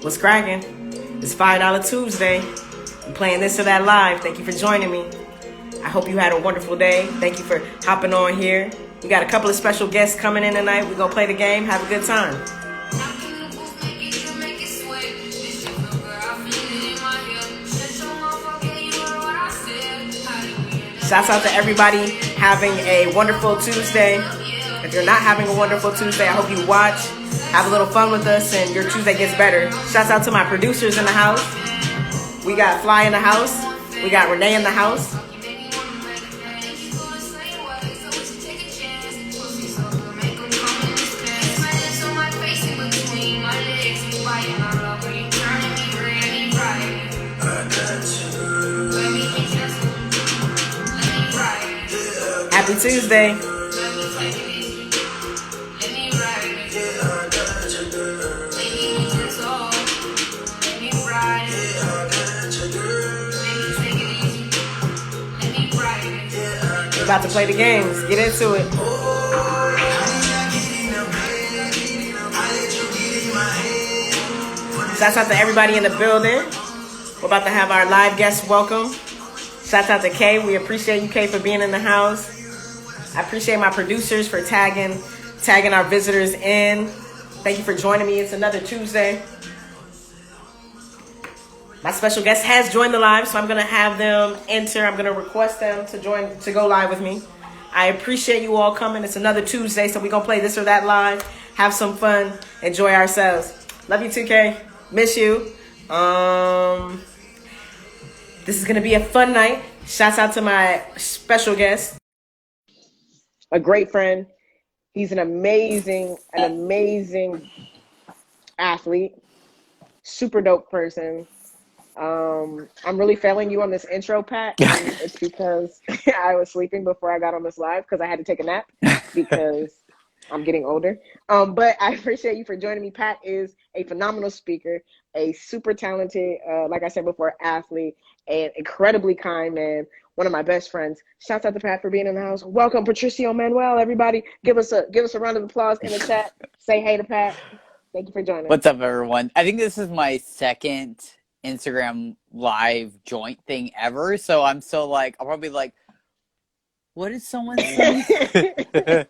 What's cracking? It's $5 Tuesday. I'm playing this or that live. Thank you for joining me. I hope you had a wonderful day. Thank you for hopping on here. We got a couple of special guests coming in tonight. We're going to play the game. Have a good time. Shouts out to everybody having a wonderful Tuesday. If you're not having a wonderful Tuesday, I hope you watch. Have a little fun with us and your Tuesday gets better. Shouts out to my producers in the house. We got Fly in the house. We got Renee in the house. Happy Tuesday. We're about to play the games. Get into it. Shouts out to everybody in the building. We're about to have our live guests welcome. Shouts out to Kay. We appreciate you, Kay, for being in the house. I appreciate my producers for tagging our visitors in. Thank you for joining me. It's another Tuesday. My special guest has joined the live, so I'm going to have them enter. I'm going to request them to go live with me. I appreciate you all coming. It's another Tuesday, so we're going to play this or that live. Have some fun. Enjoy ourselves. Love you too, Kay. Miss you. This is going to be a fun night. Shouts out to my special guest. A great friend. He's an amazing athlete. Super dope person. I'm really failing you on this intro, Pat. It's because I was sleeping before I got on this live because I had to take a nap because I'm getting older. But I appreciate you for joining me. Pat is a phenomenal speaker, a super talented, like I said before, athlete, an incredibly kind man, one of my best friends. Shouts out to Pat for being in the house. Welcome, Patricio, Manuel. Everybody, give us a round of applause in the chat. Say hey to Pat. Thank you for joining us. What's up, everyone? I think this is my second Instagram live joint thing ever. So I'm still like, I'll probably like, what did someone say?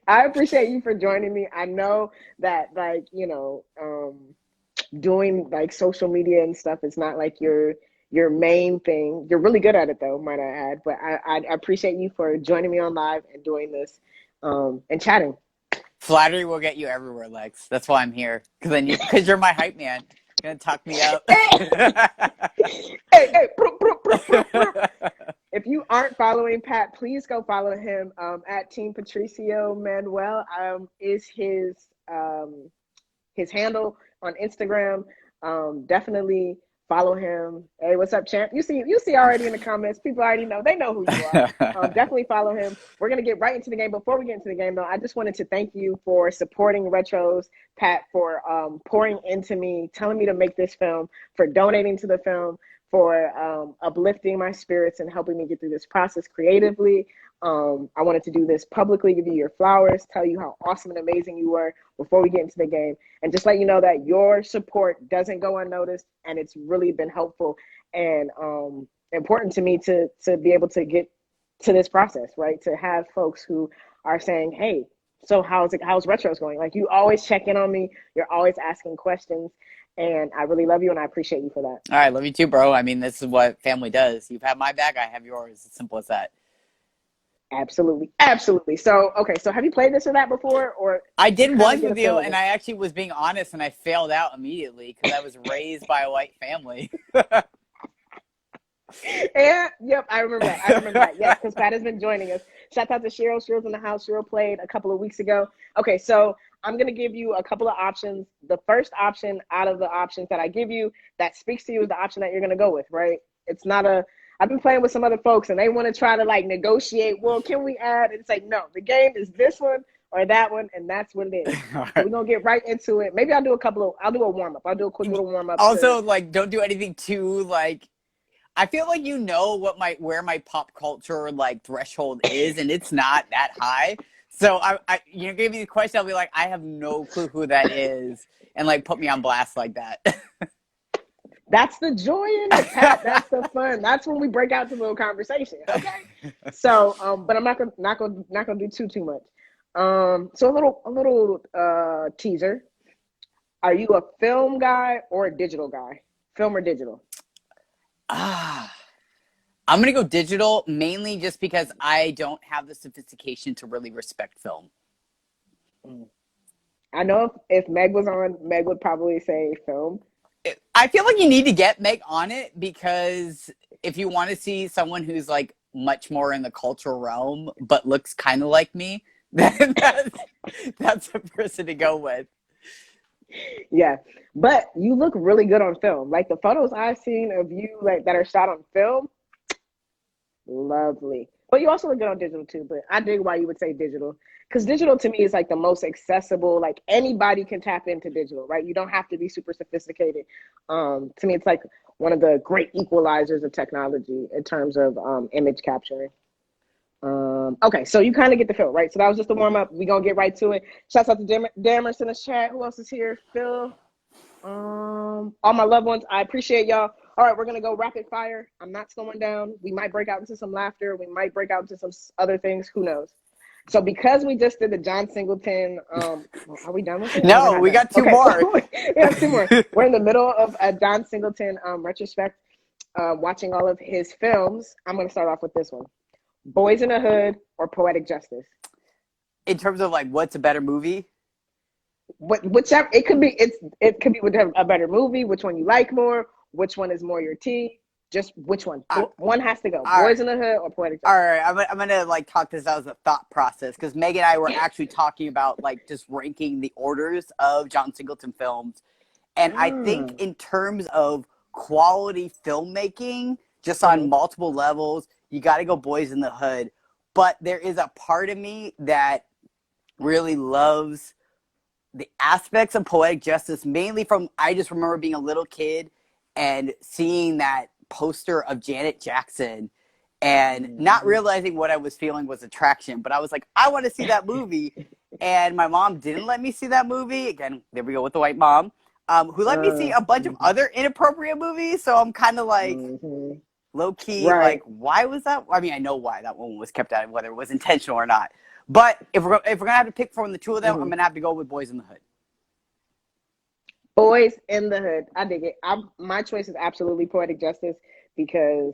I appreciate you for joining me. I know that, doing like social media and stuff is not like your main thing. You're really good at it though, might I add. But I appreciate you for joining me on live and doing this and chatting. Flattery will get you everywhere, Lex. That's why I'm here. Because you're my hype man. You're gonna talk me up. Hey. If you aren't following Pat, please go follow him at Team Patricio Manuel. Is his handle on Instagram. Definitely follow him. Hey, what's up, champ? You see already in the comments. People already know. They know who you are. Definitely follow him. We're gonna get right into the game. Before we get into the game, though, I just wanted to thank you for supporting Retros, Pat, for pouring into me, telling me to make this film, for donating to the film, for uplifting my spirits and helping me get through this process creatively. I wanted to do this publicly, give you your flowers, tell you how awesome and amazing you were before we get into the game, and just let you know that your support doesn't go unnoticed, and it's really been helpful and important to me to be able to get to this process, right? To have folks who are saying, hey, so how's Retros going? Like, you always check in on me. You're always asking questions. And I really love you, and I appreciate you for that. All right, love you too, bro. I mean, this is what family does. You've had my back, I have yours. It's simple as that. Absolutely. So, okay, so have you played this or that before? Or I did one with you, and I actually was being honest, and I failed out immediately because I was raised by a white family. Yeah, yep, I remember that. Yes, because Pat has been joining us. Shout out to Cheryl. Cheryl's in the house. Cheryl played a couple of weeks ago. Okay, so I'm going to give you a couple of options. The first option out of the options that I give you that speaks to you is the option that you're going to go with, right? It's not I've been playing with some other folks and they want to try to like negotiate. Well, can we add? It's like, no, the game is this one or that one, and that's what it is. Right. So we're going to get right into it. Maybe I'll do a warm-up. I'll do a quick little warm-up. Also, like, don't do anything too, like, I feel like you know where my pop culture, like, threshold is, and it's not that high. So you gave me the question. I'll be like, I have no clue who that is, and like put me on blast like that. That's the joy in it, Pat. That's the fun. That's when we break out to a little conversation. Okay. So, but I'm not gonna do too much. So a little teaser. Are you a film guy or a digital guy? Film or digital? Ah, I'm gonna go digital mainly just because I don't have the sophistication to really respect film. Mm. I know if Meg was on, Meg would probably say film. I feel like you need to get Meg on it because if you want to see someone who's like much more in the cultural realm but looks kind of like me, then that's a person to go with. Yeah, but you look really good on film. Like the photos I've seen of you, like that are shot on film, lovely. But you also look good on digital too. But I dig why you would say digital because digital to me is like the most accessible. Like anybody can tap into digital, right? You don't have to be super sophisticated. To me, it's like one of the great equalizers of technology in terms of image capturing. Okay, so you kind of get the feel, right? So that was just the warm up. We're gonna get right to it. Shouts out to Dammers in the chat. Who else is here? Phil. All my loved ones. I appreciate y'all. All right, we're gonna go rapid fire. I'm not slowing down. We might break out into some laughter. We might break out into some other things. Who knows? So because we just did the John Singleton, are we done with it? Oh, we're No, not we done. got two Okay, more. so we have two more. We're in the middle of a John Singleton retrospect, watching all of his films. I'm gonna start off with this one. Boys in the Hood or Poetic Justice? In terms of like what's a better movie? Whichever it could be, it could be a better movie. Which one you like more? Which one is more your tea? Just which one? One has to go. Boys in the Hood or Poetic Justice? All right, I'm gonna like talk this out as a thought process because Meg and I were actually talking about like just ranking the orders of John Singleton films, and I think in terms of quality filmmaking, just on multiple levels, you got to go Boys in the Hood. But there is a part of me that really loves the aspects of Poetic Justice, mainly from I just remember being a little kid and seeing that poster of Janet Jackson and not realizing what I was feeling was attraction. But I was like, I want to see that movie. And my mom didn't let me see that movie. Again, there we go with the white mom, who let me see a bunch of other inappropriate movies. So I'm kind of like low key, right. like, why was that? I mean, I know why that one was kept out, whether it was intentional or not. But if we're gonna have to pick from the two of them, I'm gonna have to go with Boys in the Hood. Boys in the Hood. I dig it. My choice is absolutely Poetic Justice because,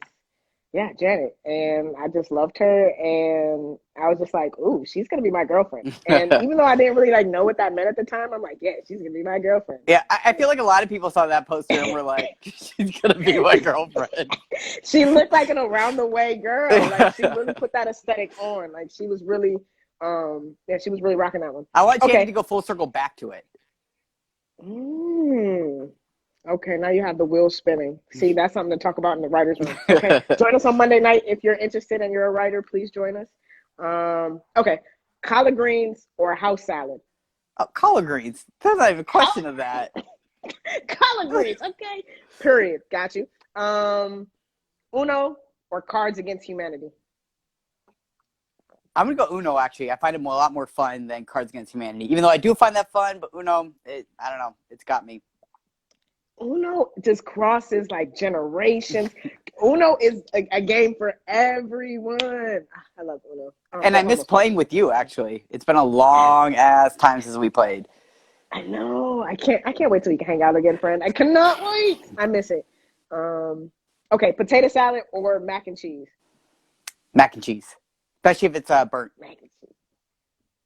yeah, Janet. And I just loved her. And I was just like, ooh, she's going to be my girlfriend. And even though I didn't really like know what that meant at the time, I'm like, yeah, she's going to be my girlfriend. Yeah, I feel like a lot of people saw that poster and were like, she's going to be my girlfriend. She looked like an around the way girl. Like she really put that aesthetic on. Like she was really, she was really rocking that one. I want Janet to go full circle back to it. Okay, now you have the wheel spinning. See, that's something to talk about in the writer's room. Okay, join us on Monday night. If you're interested and you're a writer, please join us. Okay, collard greens or house salad? Oh, collard greens. There's not even a question of that. Collard greens, okay. Period. Got you. Uno or Cards Against Humanity? I'm going to go Uno, actually. I find it a lot more fun than Cards Against Humanity. Even though I do find that fun, but Uno, I don't know. It's got me. Uno just crosses like generations. Uno is a game for everyone. I love Uno. And I miss playing with you, actually. It's been a long ass time since we played. I know. I can't wait till we can hang out again, friend. I cannot wait. I miss it. Okay, potato salad or mac and cheese? Mac and cheese. Especially if it's burnt. Mac and cheese.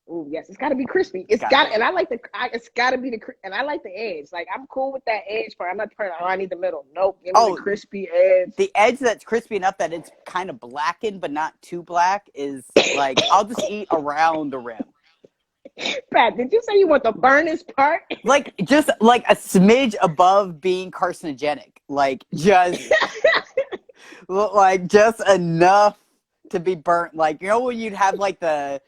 Oh yes, it's got to be crispy. It's got, and I like it's got to be and I like the edge. Like I'm cool with that edge part. I'm not the part. Oh, I need the middle. Nope. Give me the crispy edge. The edge that's crispy enough that it's kind of blackened, but not too black, is like I'll just eat around the rim. Pat, did you say you want the burnest part? Like just like a smidge above being carcinogenic. Like just enough to be burnt. Like, you know when you'd have like the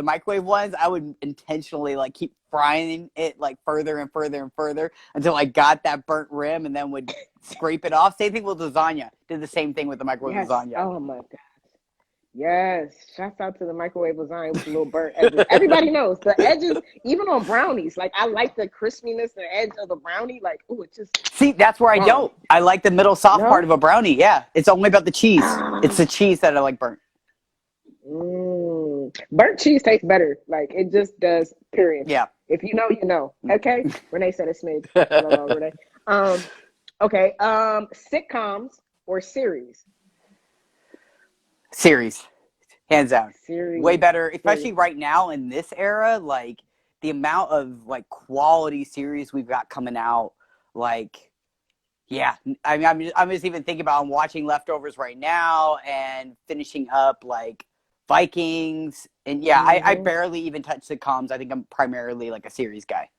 microwave ones, I would intentionally like keep frying it like further and further and further until I got that burnt rim and then would scrape it off. Same thing with lasagna. Did the same thing with the microwave lasagna. Oh my god. Yes, shouts out to the microwave lasagna with the little burnt edges. Everybody knows the edges, even on brownies. Like I like the crispiness, the edge of the brownie. Like, oh, it's just See, that's where I bomb. don't. I like the middle soft part of No, a brownie. Yeah, it's only about the cheese. It's ah, the cheese that I like burnt. burnt cheese tastes better. Like it just does. Period. Yeah. If you know, you know. Okay. Renee said a smidge. LOL, Renee. Okay. Sitcoms or series? Series, hands down, way Series. better, Series. especially right now in this era. Like the amount of like quality series we've got coming out. Like, yeah, I mean, I'm just even thinking about I'm watching Leftovers right now and finishing up like Vikings, and yeah, I Mm-hmm. barely even touch sitcoms. I think I'm primarily like a series guy.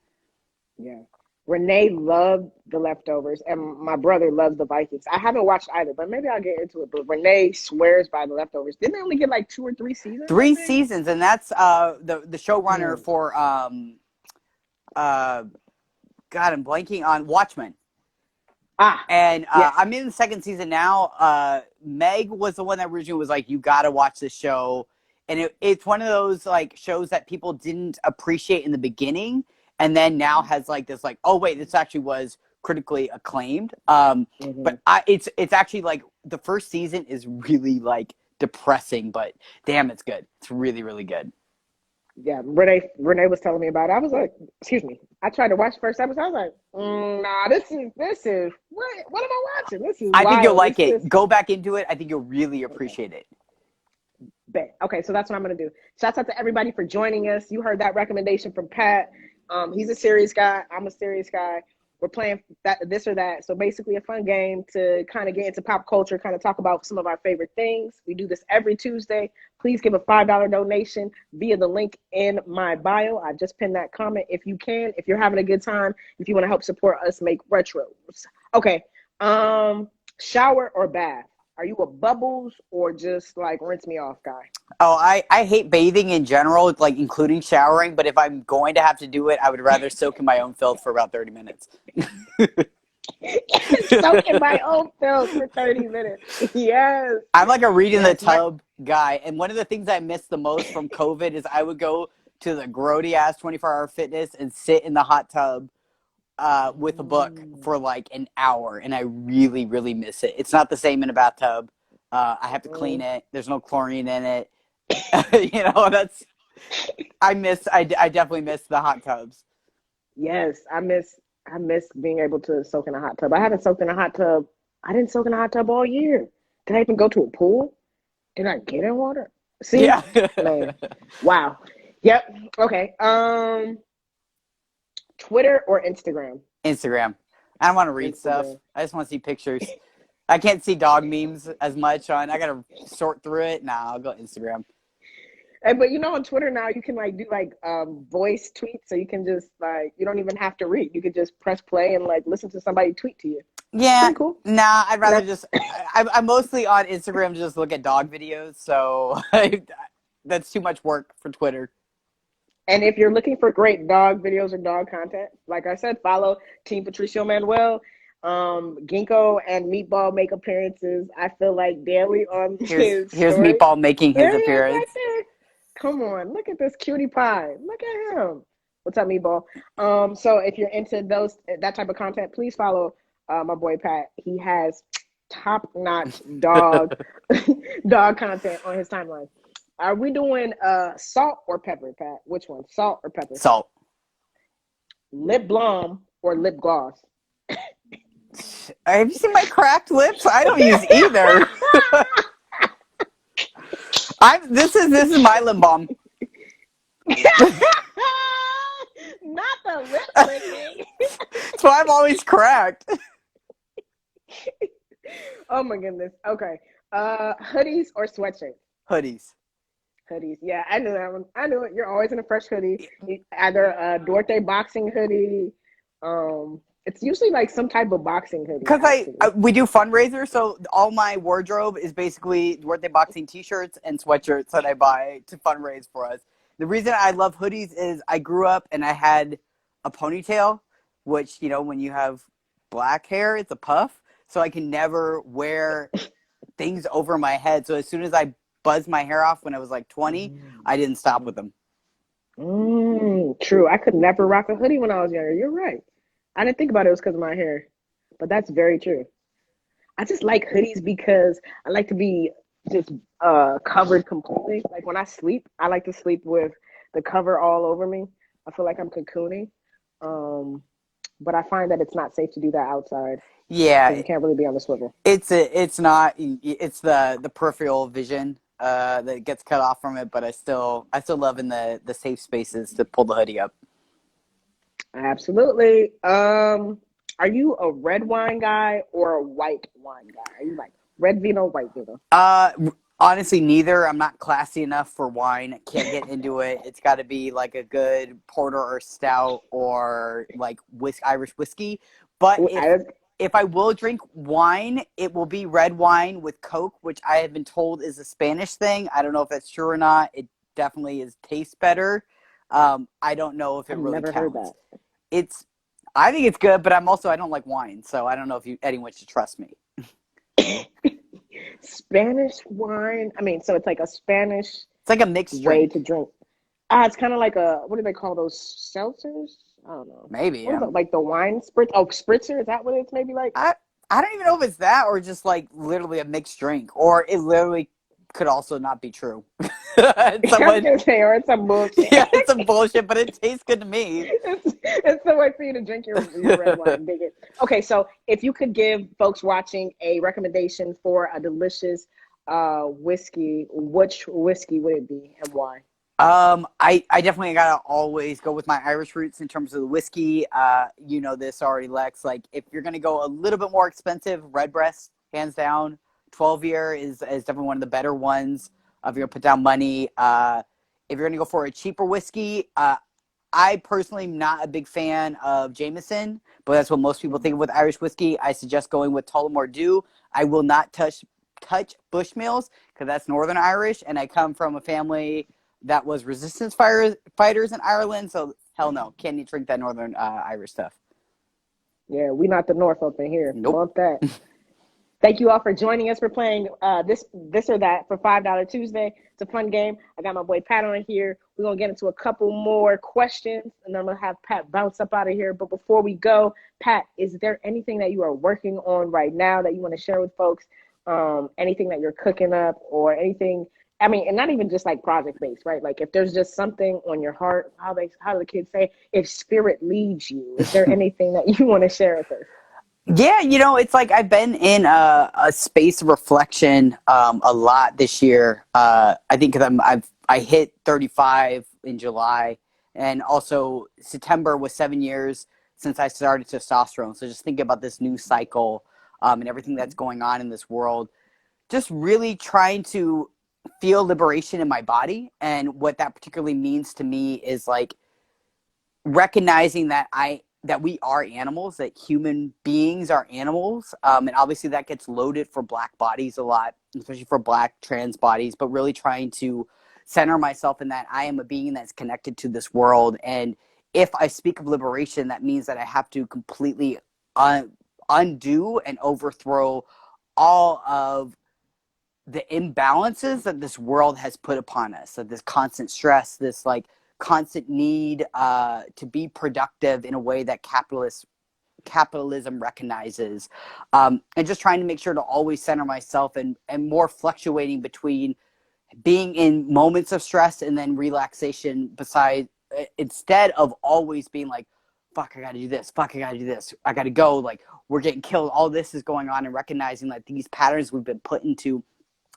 Yeah. Renee loved the leftovers, and my brother loves the Vikings. I haven't watched either, but maybe I'll get into it. But Renee swears by the leftovers. Didn't they only get like 2 or 3 seasons, I Three think? seasons, and that's the showrunner Hmm. for uh God, I'm blanking on Watchmen. Ah, And yes. I'm in the second season now. Meg was the one that originally was like, "You got to watch this show," and it's one of those like shows that people didn't appreciate in the beginning, and then now has like this like, "Oh wait, this actually was critically acclaimed." Hmm. But it's actually like the first season is really like depressing, but damn, it's good. It's really really good. Yeah, Renee was telling me about it. I was like, excuse me. I tried to watch the first episode. I was like, nah, this is what am I watching? This is I think you'll wild. like This it. is Go back into it. I think you'll really okay. appreciate it. Bet. Okay, so that's what I'm gonna do. Shouts out to everybody for joining us. You heard that recommendation from Pat. He's a serious guy. I'm a serious guy. We're playing that this or that. So basically, a fun game to kind of get into pop culture, kind of talk about some of our favorite things. We do this every Tuesday. Please give a $5 donation via the link in my bio. I just pinned that comment. If you can, if you're having a good time, if you want to help support us make retros. Okay. Shower or bath? Are you a bubbles or just like rinse me off guy? Oh, I hate bathing in general, like including showering. But if I'm going to have to do it, I would rather soak in my own filth for about 30 minutes. Soak in my own filth for 30 minutes. Yes. I'm like a read in the Yes. My tub guy, and one of the things I miss the most from COVID is I would go to the grody ass 24-hour fitness and sit in the hot tub with a book for like an hour, and I really really miss it. It's not the same in a bathtub. I have to clean it. There's no chlorine in it. That's I definitely miss the hot tubs. yes, I miss being able to soak in a hot tub. I haven't soaked in a hot tub. I didn't soak in a hot tub all year. Did I even go to a pool? Did I get in water? See? Yeah. Man. Wow. Yep. Okay. Twitter or Instagram? Instagram. I don't want to read stuff. Instagram. I just want to see pictures. I can't see dog memes as much on. I gotta sort through it. Nah, I'll go Instagram. And but on Twitter now you can like do like voice tweets, so you can just like you don't even have to read. You could just press play and like listen to somebody tweet to you. Yeah, Pretty cool. nah. I'd rather No. just. I'm mostly on Instagram to just look at dog videos. So that's too much work for Twitter. And if you're looking for great dog videos or dog content, like I said, follow Team Patricio Manuel. Ginkgo and Meatball make appearances. I feel like daily on his Here's story. Meatball making There his he is, right appearance. there. Come on, look at this cutie pie. Look at him. What's up, Meatball? So if you're into that type of content, please follow my boy Pat. He has top notch dog dog content on his timeline. Are we doing salt or pepper, Pat? Which one? Salt or pepper? Salt. Lip balm or lip gloss? Have you seen my cracked lips? I don't use either. This is my lip balm. Not the lip licking. So I'm always cracked. Oh my goodness. Okay. Hoodies or sweatshirts? Hoodies. Hoodies. Yeah, I knew that one. I knew it. You're always in a fresh hoodie. Either a Duarte boxing hoodie. It's usually like some type of boxing hoodie, Because actually. we do fundraisers, so all my wardrobe is basically Duarte Boxing t-shirts and sweatshirts that I buy to fundraise for us. The reason I love hoodies is I grew up and I had a ponytail, which, when you have black hair, it's a puff. So I can never wear things over my head. So as soon as I buzzed my hair off when I was like 20, I didn't stop with them. True. I could never rock a hoodie when I was younger. You're right. I didn't think about it was because of my hair, but that's very true. I just like hoodies because I like to be just covered completely. Like when I sleep, I like to sleep with the cover all over me. I feel like I'm cocooning. Um, but I find that it's not safe to do that outside because Yeah, you can't really be on the swivel. it's not it's the peripheral vision that gets cut off from it, but I still love in the safe spaces to pull the hoodie up. Absolutely. Are you a red wine guy or a white wine guy? Are you like red vino, white vino? Uh, Honestly, neither. I'm not classy enough for wine. Can't get into it. It's got to be like a good porter or stout or like Irish whiskey. But I, if I will drink wine, it will be red wine with Coke, which I have been told is a Spanish thing. I don't know if that's true or not. It definitely tastes better. I don't know if it I've really never heard counts. that. It's I think it's good, but I don't like wine, so I don't know if anyone should trust me. Spanish wine. I mean, so it's like a Spanish It's like a mixed way drink. to drink. It's kind of like what do they call those seltzers? I don't know. Maybe. What is it like the wine spritz? Oh, spritzer. Is that what it's maybe like? I I don't even know if it's that or just like literally a mixed drink, or it literally could also not be true. I was Someone, gonna say, or it's some bullshit. yeah, it's some bullshit, but it tastes good to me. It's the way for you to drink your red wine. Dig it. Okay, so if you could give folks watching a recommendation for a delicious whiskey, which whiskey would it be and why? I definitely gotta always go with my Irish roots in terms of the whiskey. You know this already, Lex. Like if you're gonna go a little bit more expensive, Redbreast, hands down. 12-year is definitely one of the better ones. If you're gonna put down money, if you're gonna go for a cheaper whiskey, I personally am not a big fan of Jameson, but that's what most people think of with Irish whiskey. I suggest going with Tullamore Dew. I will not touch Bushmills because that's Northern Irish, and I come from a family that was fighters in Ireland. So hell no, can't you drink that Northern Irish stuff? Yeah, we not the North up in here. Nope. Bump that. Thank you all for joining us. We're playing this or that for $5 Tuesday. It's a fun game. I got my boy Pat on here. We're gonna get into a couple more questions, and then I'm gonna have Pat bounce up out of here. But before we go, Pat, is there anything that you are working on right now that you want to share with folks? Anything that you're cooking up or anything? I mean, and not even just like project based, right? Like if there's just something on your heart, how do the kids say? If spirit leads you, is there anything that you want to share with us? Yeah, it's like I've been in a space of reflection a lot this year. I think because I hit 35 in July, and also September was 7 years since I started testosterone. So just thinking about this new cycle and everything that's going on in this world, just really trying to feel liberation in my body, and what that particularly means to me is like recognizing that we are animals, that human beings are animals, and obviously that gets loaded for Black bodies a lot, especially for Black trans bodies. But really trying to center myself in that I am a being that's connected to this world, and if I speak of liberation, that means that I have to completely undo and overthrow all of the imbalances that this world has put upon us, that this constant stress, this like constant need to be productive in a way that capitalism recognizes, and just trying to make sure to always center myself, and more fluctuating between being in moments of stress and then relaxation, beside instead of always being like, fuck, I gotta do this, fuck, I gotta do this, I gotta go, like we're getting killed, all this is going on, and recognizing that these patterns we've been put into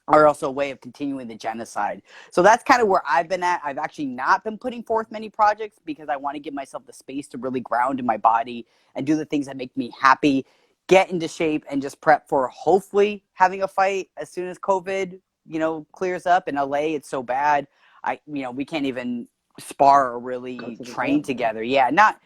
are also a way of continuing the genocide. So that's kind of where I've been at. I've actually not been putting forth many projects because I want to give myself the space to really ground in my body and do the things that make me happy, get into shape, and just prep for hopefully having a fight as soon as COVID, clears up. In LA, it's so bad. We can't even spar or Go really to the train gym. together. Yeah, not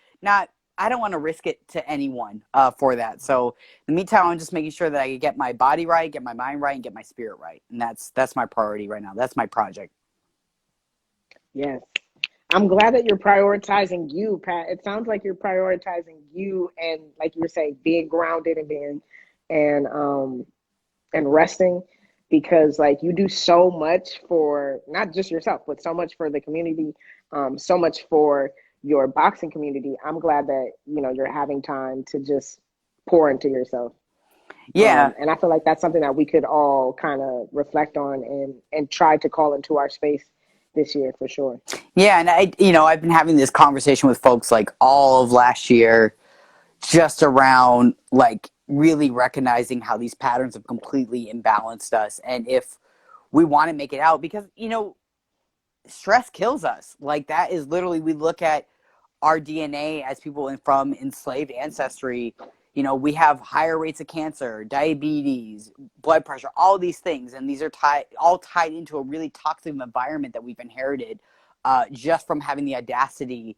I don't want to risk it to anyone for that. So in the meantime, I'm just making sure that I get my body right, get my mind right, and get my spirit right. And that's my priority right now. That's my project. Yes. I'm glad that you're prioritizing you, Pat. It sounds like you're prioritizing you and like you were saying, being grounded and being and resting. because like you do so much for not just yourself, but so much for the community, so much for your boxing community. I'm glad that, you know, you're having time to just pour into yourself. Yeah. And I feel like that's something that we could all kind of reflect on and try to call into our space this year for sure. Yeah, and I've been having this conversation with folks like all of last year, just around like really recognizing how these patterns have completely imbalanced us, and if we want to make it out, because stress kills us. Like that is literally, we look at our DNA as people from enslaved ancestry. We have higher rates of cancer, diabetes, blood pressure, all these things. And these are all tied into a really toxic environment that we've inherited just from having the audacity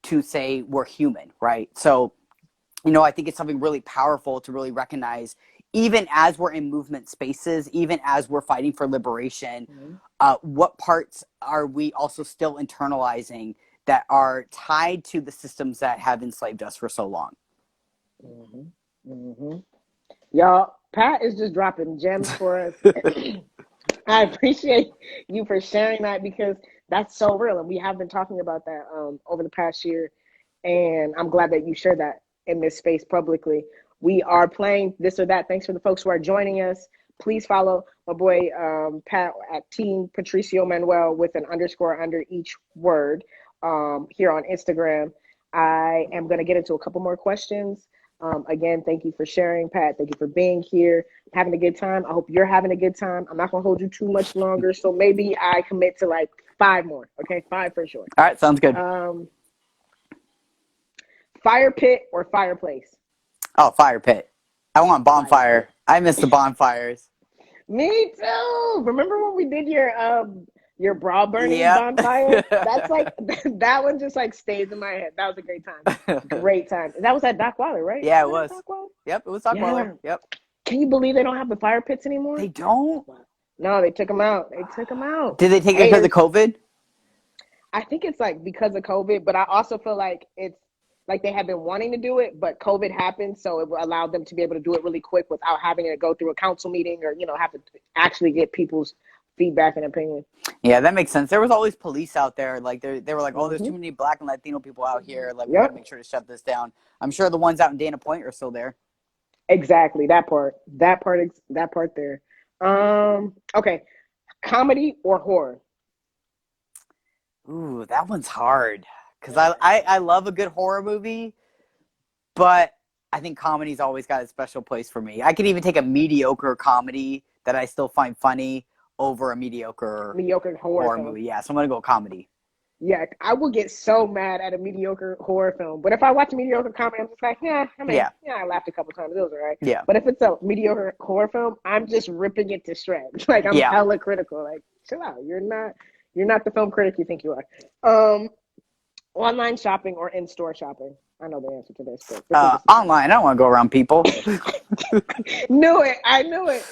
to say we're human, right? So, I think it's something really powerful to really recognize, even as we're in movement spaces, even as we're fighting for liberation, what parts are we also still internalizing that are tied to the systems that have enslaved us for so long? Mm-hmm. Mm-hmm. Y'all, Pat is just dropping gems for us. I appreciate you for sharing that because that's so real. And we have been talking about that over the past year. And I'm glad that you shared that in this space publicly. We are playing This or That. Thanks for the folks who are joining us. Please follow my boy Pat at Team Patricio Manuel with an underscore under each word here on Instagram. I am going to get into a couple more questions. Again, thank you for sharing, Pat. Thank you for being here, having a good time. I hope you're having a good time. I'm not going to hold you too much longer. So maybe I commit to like 5 more. Okay, 5 for sure. All right, sounds good. Fire pit or fireplace? Oh, fire pit. I want bonfire. I miss the bonfires. Me too. Remember when we did your bra burning bonfire? That's like that one just like stays in my head. That was a great time. Great time. That was at Doc Waller, right? Yeah, it was. Yep, it was Doc Waller. Yep. Can you believe they don't have the fire pits anymore? They don't? No, they took them out. They took them out. Did they take it because of COVID? I think it's like because of COVID, but I also feel like it's like they have been wanting to do it, but COVID happened, so it allowed them to be able to do it really quick without having to go through a council meeting or, have to actually get people's feedback and opinion. Yeah, that makes sense. There was always police out there. Like they were like, oh, there's too many Black and Latino people out here. Like we got to make sure to shut this down. I'm sure the ones out in Dana Point are still there. Exactly. That part there. Okay. Comedy or horror? Ooh, that one's hard. Because I love a good horror movie, but I think comedy's always got a special place for me. I could even take a mediocre comedy that I still find funny over a mediocre horror movie. Yeah, so I'm going to go comedy. Yeah, I will get so mad at a mediocre horror film. But if I watch a mediocre comedy, I'm just like, I laughed a couple times. It was all right. Yeah. But if it's a mediocre horror film, I'm just ripping it to shreds. Like, I'm hella critical. Like, chill out. You're not the film critic you think you are. Online shopping or in-store shopping? I know the answer to this. But online. I don't want to go around people. I knew it.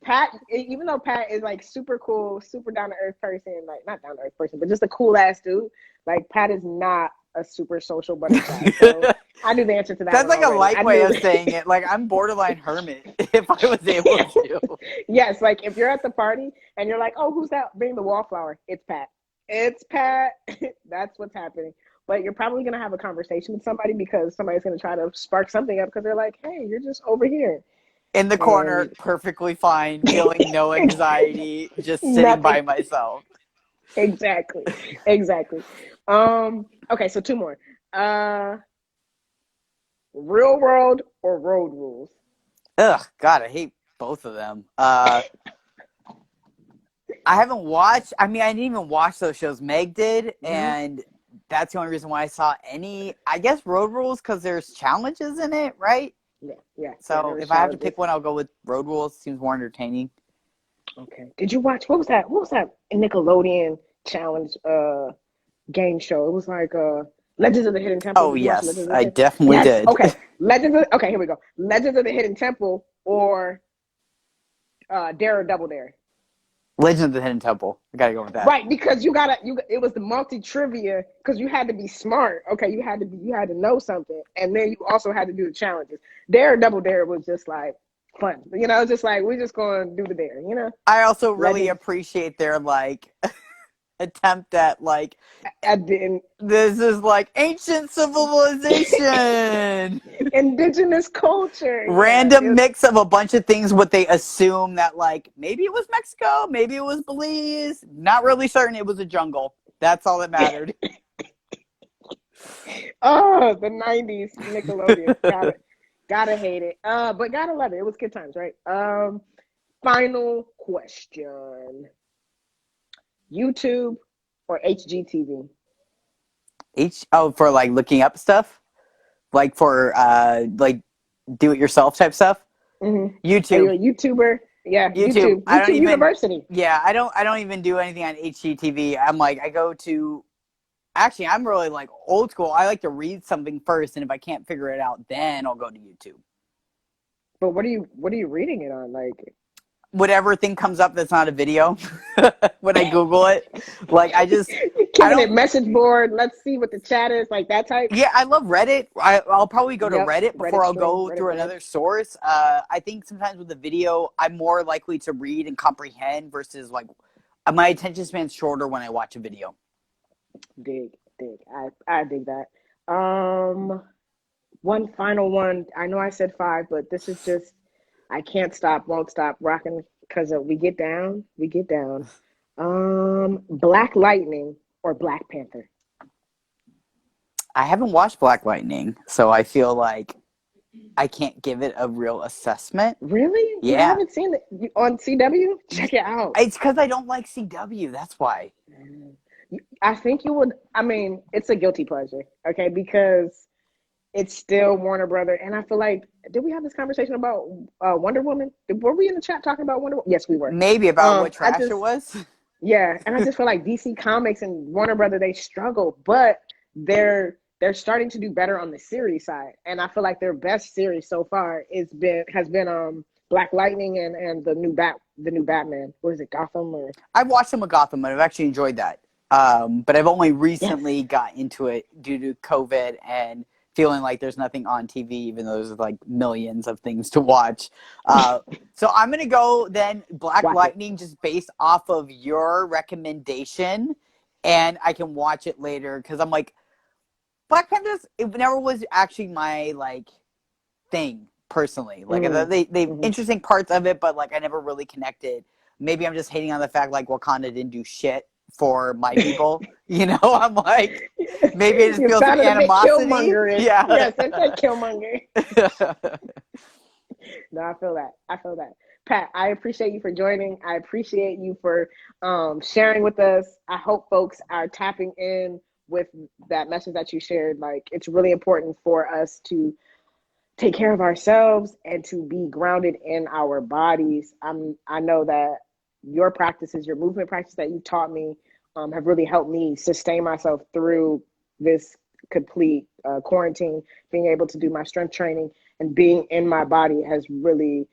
Pat, even though Pat is like super cool, super down-to-earth person, like not down-to-earth person, but just a cool-ass dude, like Pat is not a super social butterfly. So I knew the answer to that. That's like already. A light way of saying it. Like I'm borderline hermit if I was able to. Yes, like if you're at the party and you're like, oh, who's that bringing the wallflower? It's Pat. It's Pat. That's what's happening. But you're probably going to have a conversation with somebody because somebody's going to try to spark something up because they're like, hey, you're just over here. In the corner, perfectly fine, feeling no anxiety, just sitting by myself. Exactly. Okay, so 2 more. Real world or road rules? Ugh, God, I hate both of them. I haven't watched, I didn't even watch those shows. Meg did, and that's the only reason why I saw any. I guess road rules because there's challenges in it, right? Yeah. So if I have to pick one, I'll go with road rules. Seems more entertaining. Okay. Did you watch? What was that Nickelodeon challenge game show? It was like Legends of the Hidden Temple. Oh yes, I definitely did. Okay. Okay, here we go. Legends of the Hidden Temple or Dare or Double Dare. Legends of the Hidden Temple. I gotta go with that. Right, because it was the multi-trivia because you had to be smart. Okay, you had to know something, and then you also had to do the challenges. Dare or Double Dare was just like fun. You know, just like we're just going to do the dare. You know, I also really legends. appreciate their like attempt at like I didn't. this is like ancient civilization. Indigenous culture. Yeah, Random mix of a bunch of things, what they assume that like maybe it was Mexico, maybe it was Belize. Not really certain. It was a jungle. That's all that mattered. oh, the '90s Nickelodeon. Got it. Gotta hate it. But gotta love it. It was good times, right? Final question: YouTube or HGTV? For like looking up stuff, like for like do it yourself type stuff. Are you YouTube. a YouTuber? Yeah, YouTube. YouTube. I don't YouTube even. University. Yeah, I don't even do anything on HGTV. I'm like I go to. Actually, I'm really like old school. I like to read something first, and if I can't figure it out, then I'll go to YouTube. But what are you reading it on? Like Whatever thing comes up that's not a video when I Google it. Like I killing it don't. message board. Let's see what the chat is like. That type. Yeah, I love Reddit. I'll probably go to Yep. Reddit before Reddit I'll stream. go Reddit through brand. another source. I think sometimes with the video, I'm more likely to read and comprehend versus like my attention span's shorter when I watch a video. Dig. I dig that. One final one. I know I said five, but this is just I can't stop, won't stop rocking because we get down, we get down. Black Lightning or Black Panther? I haven't watched Black Lightning, so I feel like I can't give it a real assessment. Really? You Yeah. haven't seen it on CW? Check it out. It's because I don't like CW. That's why. I think you would. I mean, it's a guilty pleasure, okay? Because it's still Warner Brother, and I feel like did we have this conversation about Wonder Woman? Were we in the chat talking about Wonder Woman? Yes, we were. Maybe about what I trash just it was. yeah, and I just feel like DC Comics and Warner Brother they struggle, but they're starting to do better on the series side, and I feel like their best series so far has been Black Lightning and the new Batman. What is it, Gotham or? I've watched some of Gotham, and I've actually enjoyed that. But I've only Yes. recently got into it due to COVID and feeling like there's nothing on TV, even though there's like millions of things to watch. So I'm gonna go then Black Watch it. Lightning just based off of your recommendation, and I can watch it later because I'm like Black Panthers. It never was actually my like thing personally. Like they Mm-hmm. interesting parts of it, but like I never really connected. Maybe I'm just hating on the fact like Wakanda didn't do shit for my people. You know, I'm like maybe I just You feel some sounded a bit animosity. Killmonger-ish. Yeah. Yes, it's like Killmonger. No, I feel that. I feel that. Pat, I appreciate you for joining. I appreciate you for sharing with us. I hope folks are tapping in with that message that you shared. Like, it's really important for us to take care of ourselves and to be grounded in our bodies. I know that your practices, your movement practice that you taught me, have really helped me sustain myself through this complete quarantine. Being able to do my strength training and being in my body has really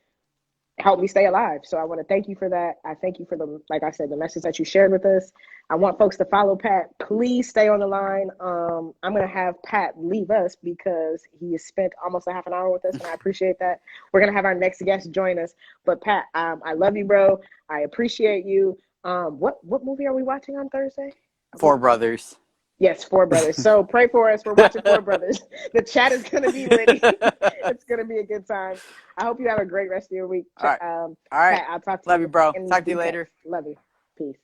helped me stay alive. So I want to thank you for that. I thank you for like I said, the message that you shared with us. I want folks to follow Pat. Please stay on the line. I'm going to have Pat leave us because he has spent almost a half an hour with us, and I appreciate that. We're going to have our next guest join us. But Pat, I love you, bro. I appreciate you. What movie are we watching on Thursday? Four Brothers. Yes, Four Brothers. So pray for us. We're watching Four Brothers. The chat is going to be ready. It's going to be a good time. I hope you have a great rest of your week. All right. All right. Pat, I'll talk to Love you. you, bro. In Talk to you later. Love you. Peace.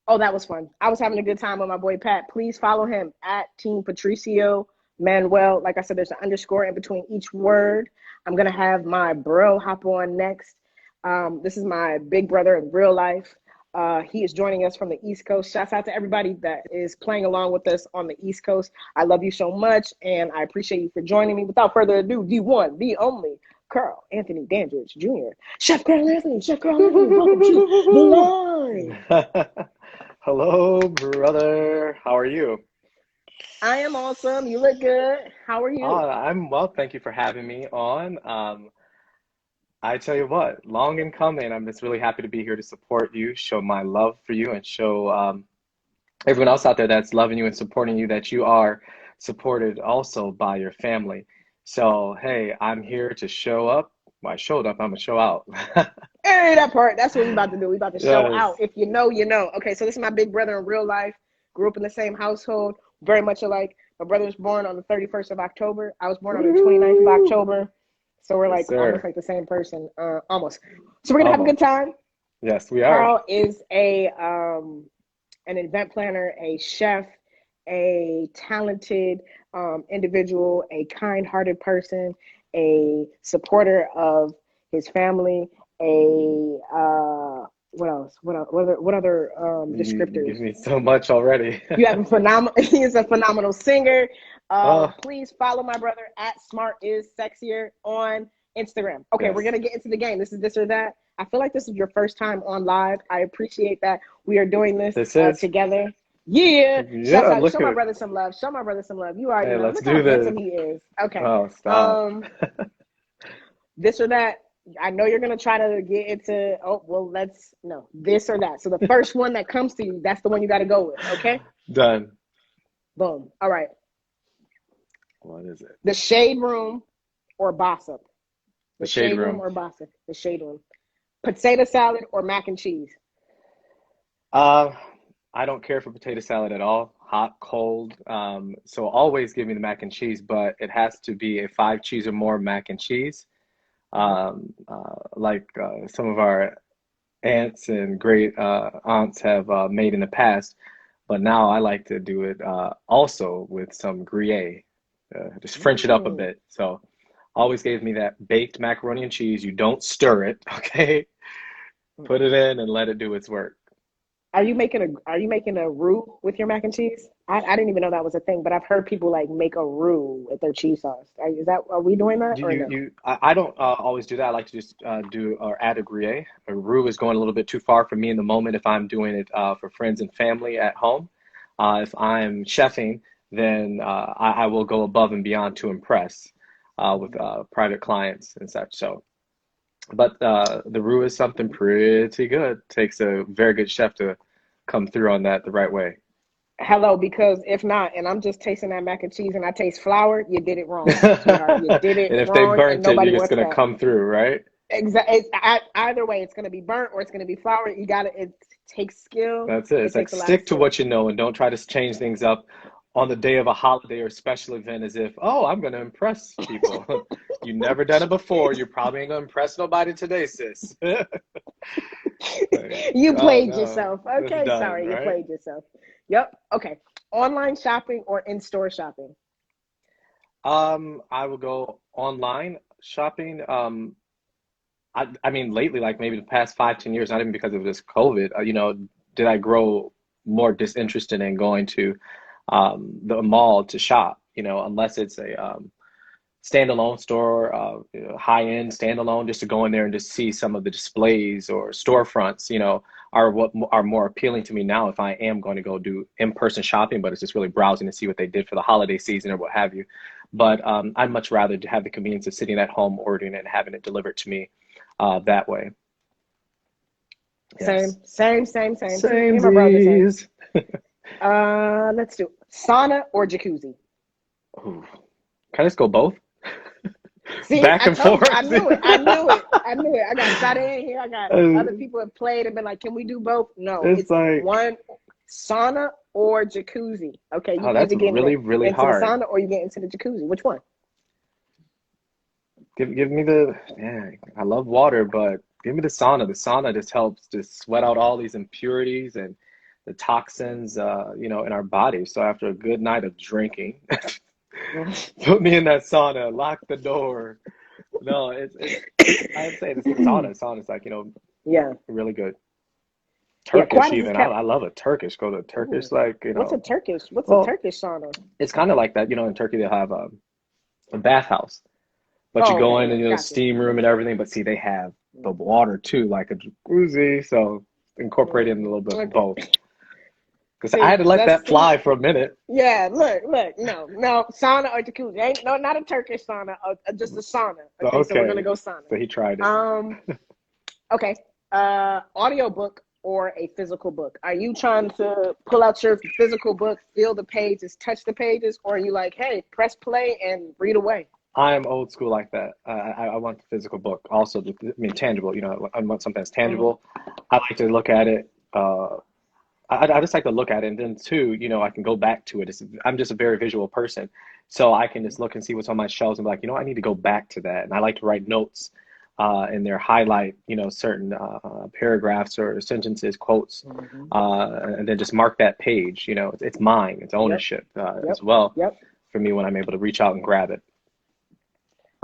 Oh, that was fun. I was having a good time with my boy Pat. Please follow him at Team Patricio Manuel. Like I said, there's an underscore in between each word. I'm going to have my bro hop on next. This is my big brother in real life. He is joining us from the East Coast. Shouts out to everybody that is playing along with us on the East Coast. I love you so much, and I appreciate you for joining me. Without further ado, the one, the only, Carl Anthony Dandridge Jr. Chef Carl Anthony, welcome to the line. Hello, brother. How are you? I am awesome. You look good. How are you? I'm well. Thank you for having me on. I tell you what, long in coming. I'm just really happy to be here to support you, show my love for you, and show everyone else out there that's loving you and supporting you that you are supported also by your family. So, hey, I'm here to show up. Well, I showed up, I'm gonna show out. Hey, that part. That's what we about to do. We about to show out. Yes. If you know, you know. Okay, so this is my big brother in real life. Grew up in the same household, very much alike. My brother was born on the 31st of October. I was born on the 29th of Woo! October. So we're Yes, like almost sir. like the same person. Almost. So we're gonna have a good Almost. time. Yes, we are. Carl is a an event planner, a chef, a talented individual, a kind-hearted person, a supporter of his family, a what else? What other You descriptors? give me so much already. You have a phenomenal. He is a phenomenal singer. Oh, Please follow my brother at Smart is Sexier on Instagram. Okay, we're yes. gonna get into the game. This is this or that. I feel like this is your first time on live. I appreciate that we are doing this This is. together. Yeah, shouts Yeah, out. look Show at my it. brother some love. Show my brother some love. You already Hey, know. let's Look how do this. handsome he is. Okay. Oh, stop. Um, this or that. I know you're gonna try to get into. Oh well, let's no this or that. So the first one that comes to you, that's the one you got to go with. Okay. Done. Boom. All right. What is it? The shade room or gossip. The The shade shade room room. or gossip. The shade room. Potato salad or mac and cheese. Uh, I don't care for potato salad at all, hot, cold. So always give me the mac and cheese, but it has to be a five cheese or more mac and cheese. Like some of our aunts and great aunts have made in the past, but now I like to do it also with some Gruyere, just French it up a Mm. bit. So always gave me that baked macaroni and cheese. You don't stir it, okay? Put it in and let it do its work. Are you making a roux with your mac and cheese? I didn't even know that was a thing, but I've heard people like make a roux with their cheese sauce. Are we doing that or no? I don't always do that. I like to just do or add a Gruyere. A roux is going a little bit too far for me in the moment if I'm doing it for friends and family at home. If I'm chefing, then I will go above and beyond to impress with private clients and such. So, but the roux is something pretty good. Takes a very good chef to come through on that the right way. Hello, because if not, and I'm just tasting that mac and cheese and I taste flour, you did it wrong, sweetheart. You And did it if they wrong, and burnt it, nobody you're just wants gonna that. come through, right? Exactly. Either way, it's going to be burnt or it's going to be flour. You got to. It takes skill. That's it. It It's like takes a lot of stick to skill. what you know and don't try to change things up on the day of a holiday or special event as if, oh, I'm going to impress people. You never done it before. You probably ain't going to impress nobody today, sis. Like, You oh played no, yourself. it's Okay, done, sorry, you right? played yourself. Yep. Okay. Online shopping or in-store shopping? I will go online shopping. I mean, lately, like maybe the past 5, 10 years, not even because of this COVID, did I grow more disinterested in going to the mall to shop, unless it's a standalone store, high-end standalone, just to go in there and just see some of the displays or storefronts, are what are more appealing to me now if I am going to go do in-person shopping, but it's just really browsing to see what they did for the holiday season or what have you. But I'd much rather to have the convenience of sitting at home, ordering it, and having it delivered to me that way. Same, Yes. same, same, same. See, me and my brother the same. Samesies. Let's do sauna or jacuzzi. Ooh. Can I just go both? See, Back I and told you, I forth? knew it. I knew it. I knew it. I got Sade in here. I got other Uh, people have played and been like, "Can we do both?" No, It's it's like, one sauna or jacuzzi. Okay, you oh, that's either get really, really into the hard. sauna or you get into the jacuzzi. Which one? Give me the, yeah, I love water, but give me the sauna. The sauna just helps to sweat out all these impurities and the toxins, in our body. So after a good night of drinking, put me in that sauna, lock the door. No, I'd say it's the sauna. Sauna's like, Yeah, really good. yeah. Turkish Quiet as even. it's I, kept. I love a Turkish. Go to Turkish, Ooh. like, What's a well, Turkish sauna? it's kind of like that, in Turkey they have a bathhouse. But you Oh, go okay, in yeah, and got you. steam room and everything. But see, they have the water too, like a jacuzzi. So incorporating a little bit of Okay. both. Because I See, had to let that's that see. fly for a minute. Yeah, look, no, no, sauna or jacuzzi. Ain't no, not a Turkish sauna, just a sauna. Okay, so we're gonna Okay, go sauna. so he tried it. Um, okay. Audio book or a physical book? Are you trying to pull out your physical book, feel the pages, touch the pages, or are you like, hey, press play and read away? I am old school like that. I want the physical book. Also, I mean, tangible. I want something that's Mm-hmm. tangible. I like to look at it. I just like to look at it, and then too, I can go back to it. I'm just a very visual person, so I can just look and see what's on my shelves and be like, I need to go back to that. And I like to write notes, and there highlight, certain paragraphs or sentences, quotes, Mm-hmm. and then just mark that page. It's mine. It's Yep. ownership Yep. as well Yep. for me when I'm able to reach out and grab it.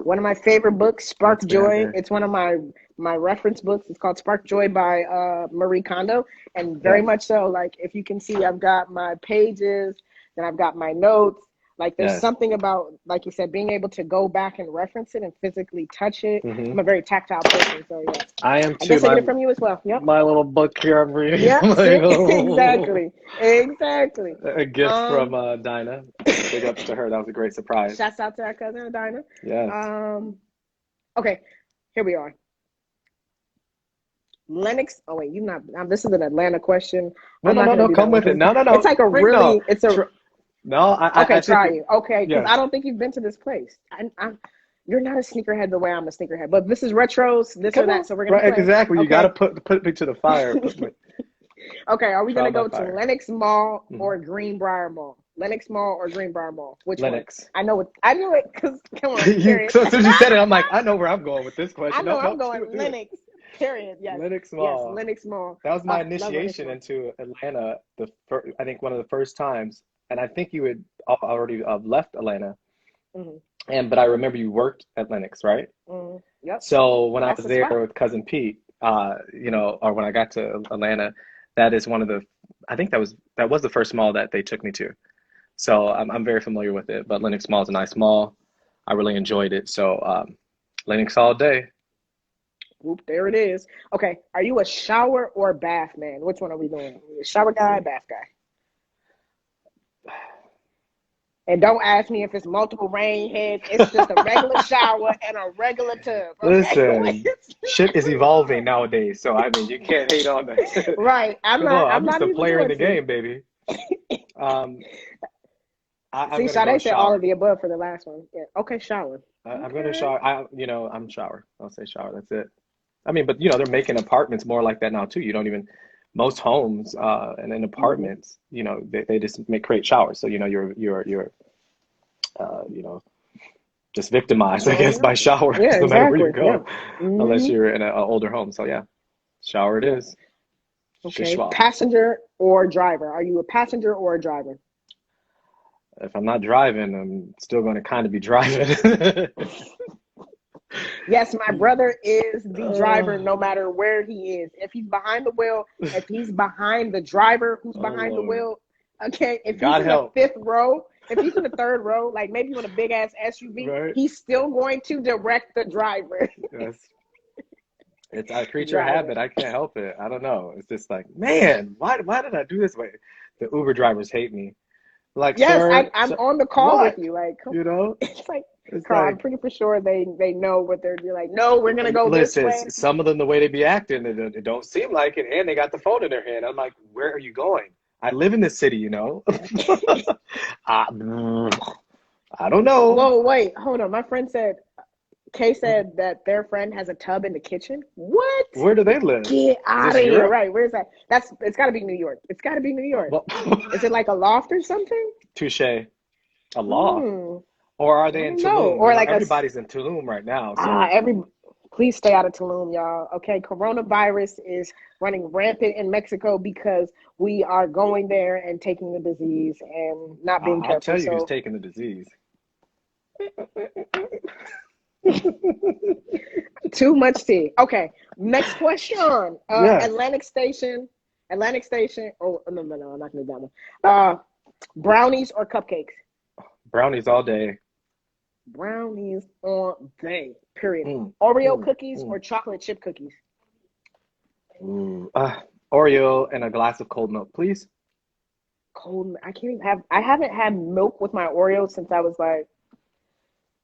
One of my favorite books, Spark What's behind Joy. there? It's one of my reference books. It's called Spark Joy by Marie Kondo, and very Yes, much so. Like if you can see, I've got my pages, then I've got my notes. Like there's yes. something about, like you said, being able to go back and reference it and physically touch it. hmm I'm a very tactile person, so yeah. I am I too. guess I get My it from you as well. Yep. my little book here I'm reading. Yep. I'm like, See? oh. Exactly. Exactly. A gift from Um. Dinah. Big ups to her. That was a great surprise. Shouts out to our cousin Dinah. Yes. Um. Okay. Here we are. Lennox. Oh wait, you not. This is an Atlanta question. No, I'm no, not no, gonna no. do that Come one with it. because No, no, it's no. like a Bring no. really. It's a No, okay. I think Try it. you. Okay, because Yes. I don't think you've been to this place. You're not a sneakerhead the way I'm a sneakerhead. But this is retros, this or Come that. on. So we're gonna Right. play. Exactly. You got to Okay. put me to the fire. Put me Okay. Are we trial gonna by go to fire. Lenox Mall hmm or Greenbrier Mall? Lenox Mall or Greenbrier Mall? Which one? Lennox. I know it. I knew it because come on. Period. So as soon as you said it, I'm like, I know where I'm going with this I question. know Nope, I'm nope. going Do it. Lennox. Period. Yes. Lennox Yes. Mall. Lennox Mall. That was my Love Lennox initiation Mall. into Atlanta. I think one of the first times, and I think you had already left Atlanta. Hmm. But I remember you worked at Lennox, right? Hmm. Yep. So when I That's was the there spot. with cousin Pete, Hmm. or when I got to Atlanta, that is one of the, I think that was the first mall that they took me to. So I'm very familiar with it. But Lenox Mall is a nice mall. I really enjoyed it. So Lenox all day. Whoop, there it is. Okay. Are you a shower or bath man? Which one are we doing? Are you a shower Let's guy, see. bath guy? And don't ask me if it's multiple rain heads. It's just a regular shower and a regular tub. Okay. Listen, shit is evolving nowadays. So I mean, you can't hate on that. Right. I'm Come not. on, I'm I'm just not a even player in going the to. game, baby. Um, I'm See, gonna go Sade said all of shower. the above for the last one. Yeah. Okay. Shower. I'm gonna Okay. shower. I'm shower. I'll say shower. That's it. I mean, but they're making apartments more like that now too. You don't even most homes and in Hmm. apartments, they just create showers. So you're uh, you know just victimized, I Oh guess, yeah. by showers Yeah. no matter where you Exactly. Yeah. go, unless Hmm. you're in an older home. So yeah, shower it Yeah. is. Okay. Shishwa. Passenger or driver? Are you a passenger or a driver? If I'm not driving, I'm still going to kind of be driving. Yes, my brother is the driver Oh, no matter where he is. If he's behind the wheel, if he's behind the driver who's oh behind the Lord. wheel, okay, if he's God in the help, fifth row, if he's in the third row, like maybe on a big ass SUV, right? he's still going to direct the driver. Yes. It's a creature of Driver. habit. I can't help it. I don't know. It's just like, man, why did I do this way? The Uber drivers hate me. Like, Yes, sir, I'm sir, on the call with what? you. Like, You know? it's like, It's Carl, I'm like, pretty for sure they know what they're like. No, we're gonna go this listen, way. some of them, the way they be acting, it don't seem like it, and they got the phone in their hand. I'm like, where are you going? I live in this city, you know? I, I don't know. Whoa, wait, hold on. My friend said Kay said that their friend has a tub in the kitchen. What? Where do they live? Get Is out this of here. Europe? Right. Where's that? It's gotta be New York. It's gotta be New York. Well, Is it like a loft or something? touche. A loft. Hmm. Or are I they in don't know. Tulum? Or like Everybody's in Tulum right now, so every please stay out of Tulum, y'all. Okay. Coronavirus is running rampant in Mexico because we are going there and taking the disease and not being I'll careful. tell you who's So taking the disease. too much tea. Okay. Next question. Yes, Atlantic Station. Atlantic Station. Oh no, no, no, I'm not gonna do that one. Brownies or cupcakes? brownies all day. Brownies all day. Period. Mm, Oreo mm, cookies mm, or chocolate chip cookies? mm. Oreo and a glass of cold milk, please. Cold. I can't even have. I haven't had milk with my Oreos since I was like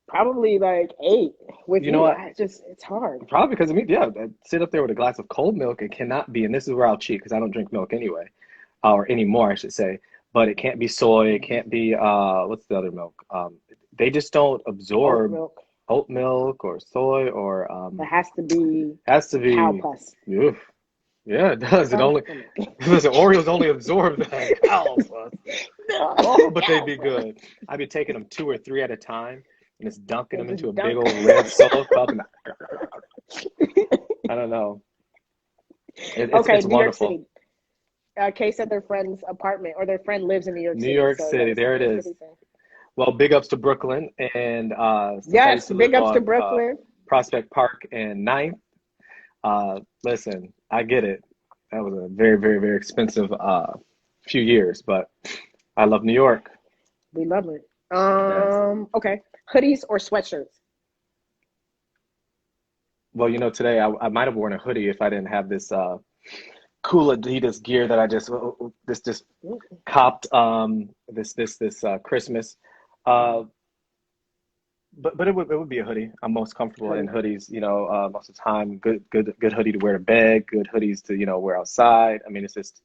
probably like 8 with You know you. what? I just it's hard. Probably because of me. Yeah, I'd sit up there with a glass of cold milk. It cannot be, and this is where I'll cheat because I don't drink milk anyway, or anymore, I should say. But it can't be soy. It can't be what's the other milk? they just don't Oat absorb milk. oat milk or soy or It has to be has to cow be. pus. Oof. Yeah, it does. It Oh, only oh my listen. Oreos only absorb that cow pus. God. Oh, but they'd Cow be pus. good. I'd be taking them two or three at a time and just dunking Yeah, them into a just big dunk. old red solo cup. And I don't know. Okay, It's New York wonderful. City. Kay said their friend's apartment or their friend lives in New York New City. York So City, yes, there it that's what is. he's saying. Well, big ups to Brooklyn, and since I used Yes, to big live ups to on Brooklyn. Prospect Park and Ninth, listen, I get it. That was a very, very, very expensive few years, but I love New York. We love it. Yes. Okay. Hoodies or sweatshirts? Well, today I might have worn a hoodie if I didn't have this cool Adidas gear that I just copped this Christmas. Uh, but it would be a hoodie. I'm most comfortable in Hoodie. hoodies, most of the time. Good hoodie to wear to bed, good hoodies to, wear outside. I mean, it's just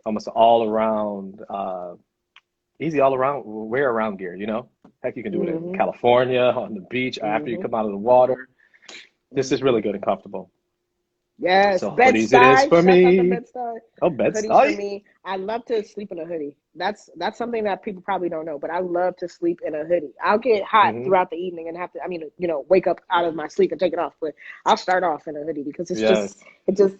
almost all around easy all around wear around gear. Heck, you can do it in Mm-hmm. California, on the beach, after you Mm-hmm. come out of the water. This is Mm-hmm. really good and comfortable. Yes, So hoodies it is Bed-Stuy. for Shouts out to me. Bed-Stuy. Oh, Hoodies for Bed-Stuy. me. I love to sleep in a hoodie. That's something that people probably don't know, but I love to sleep in a hoodie. I'll get hot Hmm. throughout the evening and have to, wake up out of my sleep and take it off. But I'll start off in a hoodie because Yes. it's just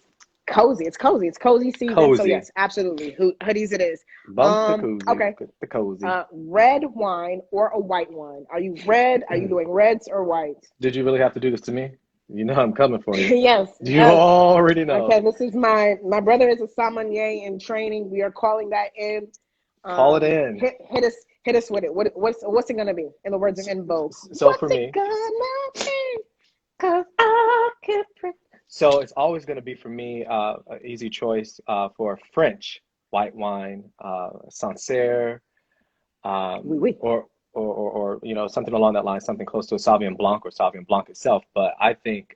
cozy. It's cozy. It's cozy season. So Cozy. yes, absolutely. Hoodies it is. Bump the cozy. Okay. The cozy. Red wine or a white wine? Are you red? Are you doing reds or whites? Did you really have to do this to me? You know I'm coming for you. Yes, You yes. already know. Okay, this is my brother is a sommelier in training. We are calling that in. Call it in. Hit us with it. What's it gonna be? In the words of In Vogue, So for what's it me, gonna be? 'Cause I could. so it's always going to be for me an easy choice for French white wine, Sancerre, Oui, oui. or something along that line, something close to a Sauvignon Blanc or Sauvignon Blanc itself. But I think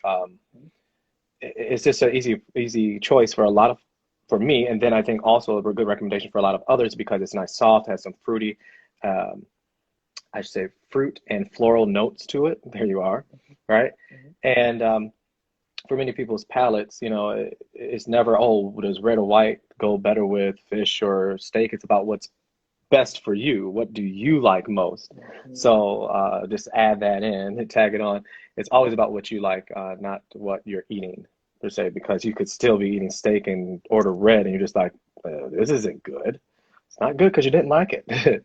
it's just an easy choice for me, and then I think also a good recommendation for a lot of others because it's nice, soft, has some fruity, um, I should say fruit and floral notes to it. There you are, right? And for many people's palates, it's never, oh, does red or white go better with fish or steak? It's about what's best for you. What do you like most? So just add that in and tag it on. It's always about what you like, not what you're eating per se, because you could still be eating steak and order red and you're just like, this isn't good. It's not good because you didn't like it.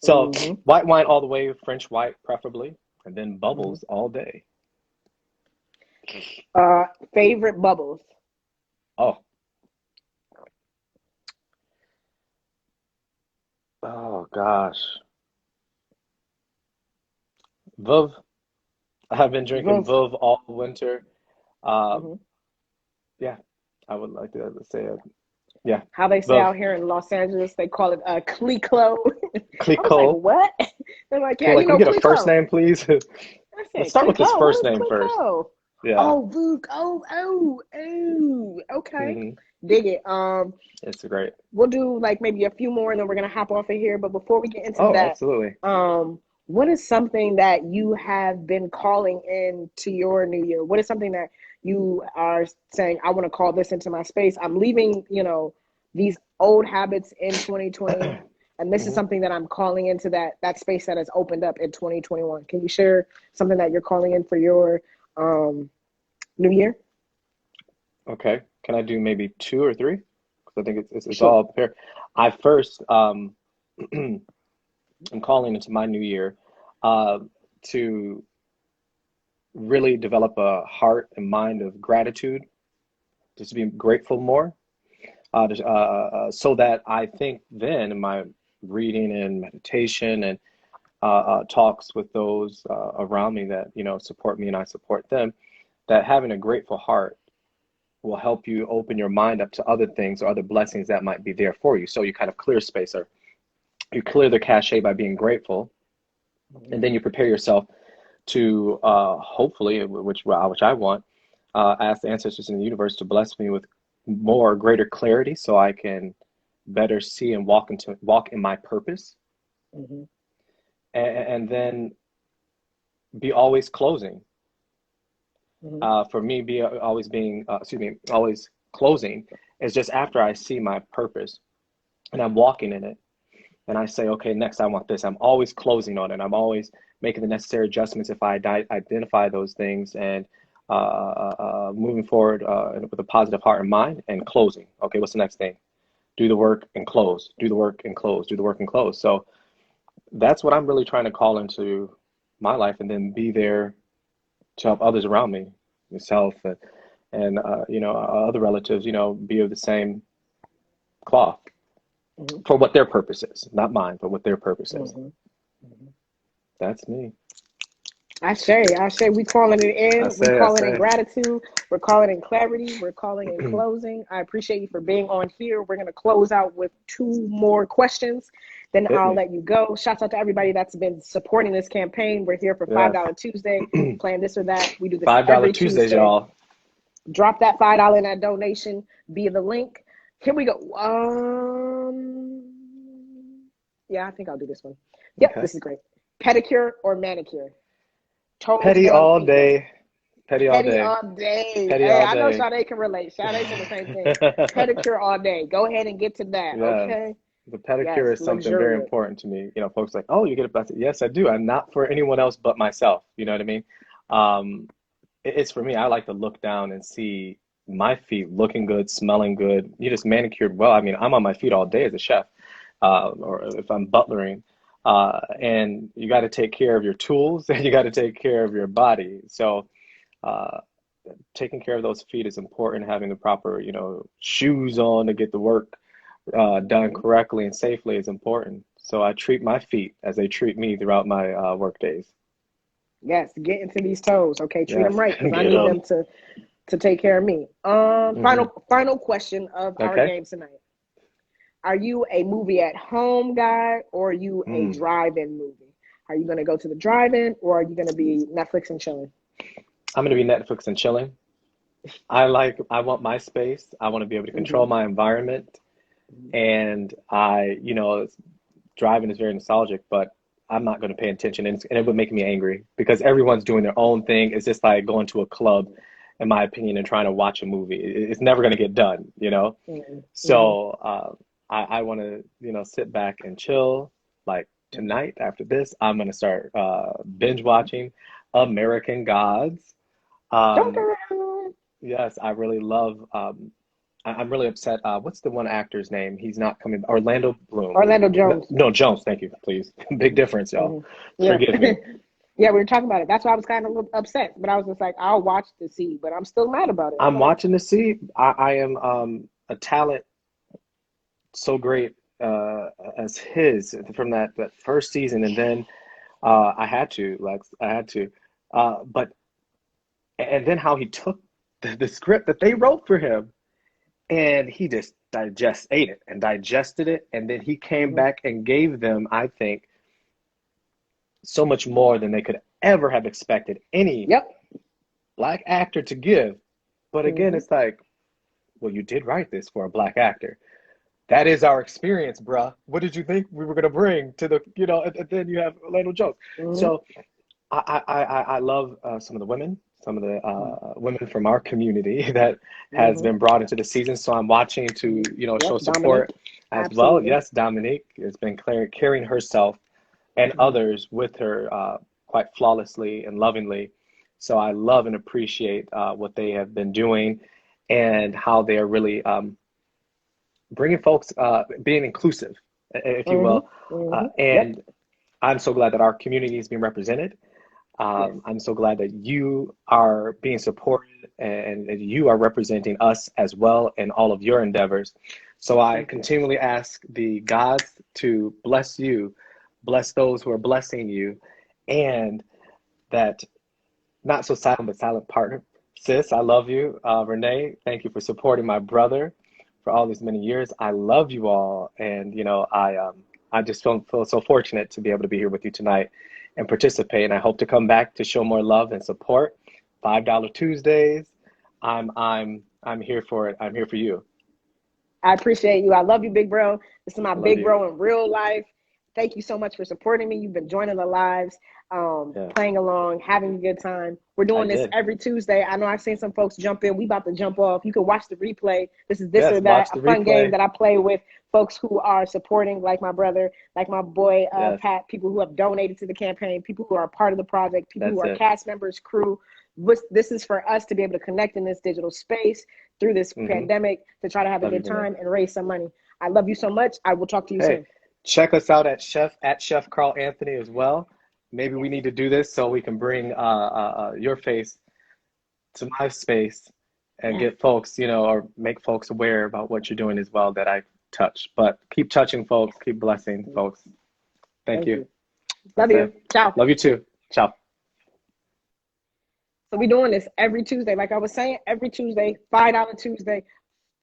So Mm-hmm. white wine all the way, French white preferably, and then Mm-hmm. bubbles all day. Favorite bubbles. Oh, oh gosh. Veuve. I have been drinking Veuve. Veuve all winter. Um, Mm-hmm. yeah, I would like to say it. Yeah, How they say Veuve. out here in Los Angeles, they call it Clicquot. I was like, Clicquot. what? They're like, They're yeah, like, can we get a first Clicquot. name, please? I Let's said, start with his Clicquot? What first is name first. Clicquot? Yeah. Oh, Vuk. Oh. Okay. Hmm. Dig it. It's great. We'll do like maybe a few more and then we're gonna hop off of here. But before we get into Oh, that, absolutely. what is something that you have been calling in to your new year? What is something that you are saying, I want to call this into my space? I'm leaving, these old habits in 2020. And this is Hmm. something that I'm calling into that space that has opened up in 2021. Can you share something that you're calling in for your new year? Okay. Can I do maybe two or three? Because I think it's Sure. all fair. I first I'm calling into my new year uh, to really develop a heart and mind of gratitude, just to be grateful more, so that I think then in my reading and meditation and talks with those around me that support me and I support them, that having a grateful heart will help you open your mind up to other things or other blessings that might be there for you. So you kind of clear space, or you clear the cache by being grateful, and then you prepare yourself to hopefully, which I want, ask the ancestors in the universe to bless me with more greater clarity, so I can better see and walk in my purpose, Mm-hmm. and then be always closing. Mm-hmm. For me, always closing is just after I see my purpose and I'm walking in it and I say, okay, next I want this. I'm always closing on it. I'm always making the necessary adjustments if I identify those things and moving forward with a positive heart and mind and closing. Okay, what's the next thing? Do the work and close. Do the work and close. Do the work and close. So that's what I'm really trying to call into my life, and then be there to help others around me, yourself, and other relatives, be of the same cloth Mm-hmm. for what their purpose is, not mine, but what their purpose is. Mm-hmm. Mm-hmm. That's me. I say we calling it in. We I call it in say. gratitude. We're calling in clarity. We're calling in closing. I appreciate you for being on here. We're gonna close out with 2 more questions. Then Hit I'll me. let you go. Shouts out to everybody that's been supporting this campaign. We're here for Yes. $5 Tuesday, playing this or that. We do this $5 every Tuesdays, Tuesday. y'all. Drop that $5 in that donation via the link. Here we go. Yeah, I think I'll do this one. Yep, Okay. this is great. Pedicure or manicure? Toes Petty and all feet. day. Petty all Petty day. all day. Petty Hey, all I know day. Sade can relate. Sade said the same thing. Pedicure all day. Go ahead and get to that. Yeah. Okay. The Yes, pedicure is something very luxurious. important to me. Folks like, oh, you get a plastic. Yes, I do. I'm not for anyone else but myself. You know what I mean? Um, it's for me. I like to look down and see my feet looking good, smelling good. You just manicured well. I mean, I'm on my feet all day as a chef, or if I'm butlering. And you got to take care of your tools and you got to take care of your body. So, uh, taking care of those feet is important. Having the proper, shoes on to get the work done Mhm. correctly and safely is important. So I treat my feet as they treat me throughout my work days. Yes, get into these toes. Okay, treat them Yes, right because I get need them. them to take care of me. Final question of our Okay. game tonight. Are you a movie at home guy or are you a Mm. drive-in movie? Are you gonna go to the drive-in or are you gonna be Netflix and chilling? I'm gonna be Netflix and chilling. I want my space. I want to be able to control Mm-hmm. my environment. And driving is very nostalgic, but I'm not going to pay attention. And it would make me angry because everyone's doing their own thing. It's just like going to a club, in my opinion, and trying to watch a movie. It's never going to get done. Mm-hmm. So I want to, sit back and chill. Like tonight, after this, I'm going to start binge watching American Gods. Um, Mm-hmm. yes, I really love. I'm really upset. What's the one actor's name? He's not coming. Orlando Bloom. Orlando No, Jones. no, Jones. Thank you, please. Big difference, y'all. Hmm. Yeah. Forgive me. Yeah, we were talking about it. That's why I was kind of upset, but I was just like, I'll watch to see, but I'm still mad about it. I'm I'm like, watching to see. I am a talent so great as his from that first season, and then I had to, but and then how he took the script that they wrote for him, and he just ate it and digested it, and then he came mhm. back and gave them, I think, so much more than they could ever have expected any Yep. black actor to give. But again, Hmm. it's like, well, you did write this for a black actor. That is our experience, bruh. What did you think we were gonna bring to and then you have Orlando Jones. Hmm. So I love some of the women, some of the women from our community that has Hmm. been brought into the season. So I'm watching to, Yep. show Dominique. support as well. Absolutely. Yes, Dominique has been carrying herself and Hmm. others with her quite flawlessly and lovingly. So I love and appreciate what they have been doing and how they are really bringing folks, being inclusive, if you Hmm. will. Hmm. Yep. And I'm so glad that our community is being represented. Yes. I'm so glad that you are being supported and you are representing us as well in all of your endeavors. So I Thank you. continually ask the gods to bless you, bless those who are blessing you, and that not so silent but silent partner. Sis, I love you. Renee, thank you for supporting my brother for all these many years. I love you all, and I just feel so fortunate to be able to be here with you tonight and participate. And I hope to come back to show more love and support. $5 Tuesdays. I'm here for it. I'm here for you. I appreciate you. I love you, big bro. This is my I love big you. bro in real life. Thank you so much for supporting me. You've been joining the lives, Yeah, playing along, having a good time. We're I doing this did. every Tuesday. I know I've seen some folks jump in. We about to jump off. You can watch the replay. This is This Yes, or That, watch a the fun game replay. that I play with folks who are supporting, like my brother, like my boy Yes, Pat, people who have donated to the campaign, people who are part of the project, people who that's are it. cast members, crew. This is for us to be able to connect in this digital space through this Hmm. pandemic to try to have a Love you, good Renee. time and raise some money. I love you so much. I will talk to you Hey, soon. check us out at Chef Carl Anthony as well. Maybe we Yes. need to do this so we can bring your face to my space and Yes. get folks, or make folks aware about what you're doing as well that I touch. But keep touching folks, keep blessing folks. Thank Thank you. you. Love That's you. it. Ciao. Love you too. Ciao. So we're doing this every Tuesday. Like I was saying, every Tuesday, $5 Tuesday,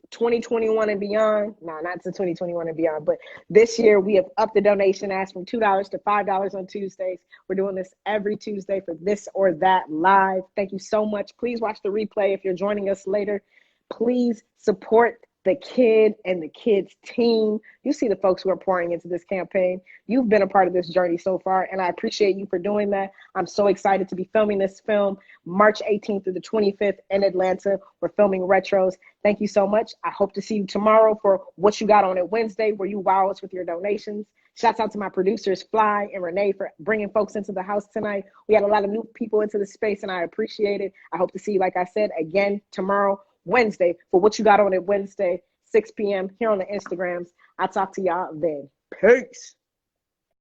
2021 and beyond. No, not to 2021 and beyond, but this year we have upped the donation ask from $2 to $5 on Tuesdays. We're doing this every Tuesday for This or That Live. Thank you so much. Please watch the replay if you're joining us later. Please support the kid and the kids team. You see the folks who are pouring into this campaign. You've been a part of this journey so far, and I appreciate you for doing that. I'm so excited to be filming this film March 18th through the 25th in Atlanta. We're filming retros. Thank you so much. I hope to see you tomorrow for What You Got On It Wednesday, where you wow us with your donations. Shouts out to my producers, Fly and Renee, for bringing folks into the house tonight. We had a lot of new people into the space, and I appreciate it. I hope to see you, like I said, again tomorrow, Wednesday, for What You Got On It Wednesday, 6 p.m. here on the Instagrams. I'll talk to y'all then. Peace.